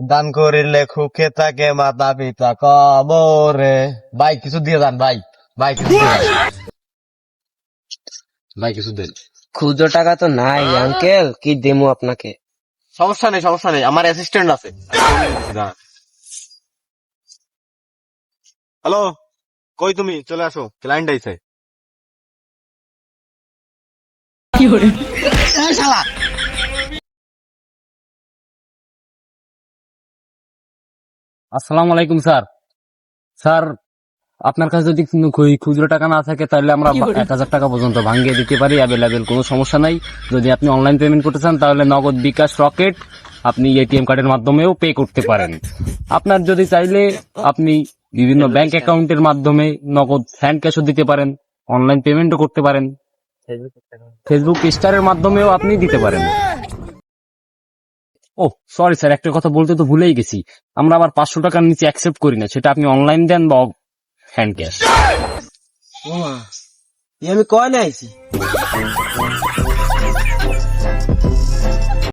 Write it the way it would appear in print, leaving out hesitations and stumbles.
দান করিলে খুকে তাকে মাতা পিতা কবরে। ভাই কিছু দিয়ে যান ভাই, ভাই কিছু দিয়ে যান, ভাই কিছু দেন। খুচরো টাকা তো নাই আঙ্কেল, কি দেবো আপনাকে? সমস্যা নেই, সমস্যা নেই, আমার অ্যাসিস্ট্যান্ট আছে। হ্যালো, কই তুমি? চলে আসো, ক্লায়েন্ট আইছে। আসসালামু আলাইকুম স্যার। স্যার, আপনার কাছে যদি খুচরো টাকা না থাকে তাহলে আমরা 1,000 টাকা পর্যন্ত ভাঙিয়ে দিতে পারি, অ্যাভেলেবেল, কোনো সমস্যা নাই। যদি আপনি অনলাইন পেমেন্ট করতে চান তাহলে নগদ, বিকাশ, রকেট, আপনি এটিএম কার্ডের মাধ্যমেও পে করতে পারেন। আপনার যদি চাইলে আপনি বিভিন্ন ব্যাংক অ্যাকাউন্টের মাধ্যমে নগদ হ্যান্ড ক্যাশও দিতে পারেন, অনলাইন পেমেন্টও করতে পারেন, ফেসবুক স্টারের মাধ্যমেও আপনি দিতে পারেন। ও সরি স্যার, একটা কথা বলতে তো ভুলেই গেছি, আমরা আবার 500 টাকার নিচে অ্যাকসেপ্ট করি না, সেটা আপনি অনলাইন দেন বা হ্যান্ড ক্যাশ। আমি কয় না আইছি।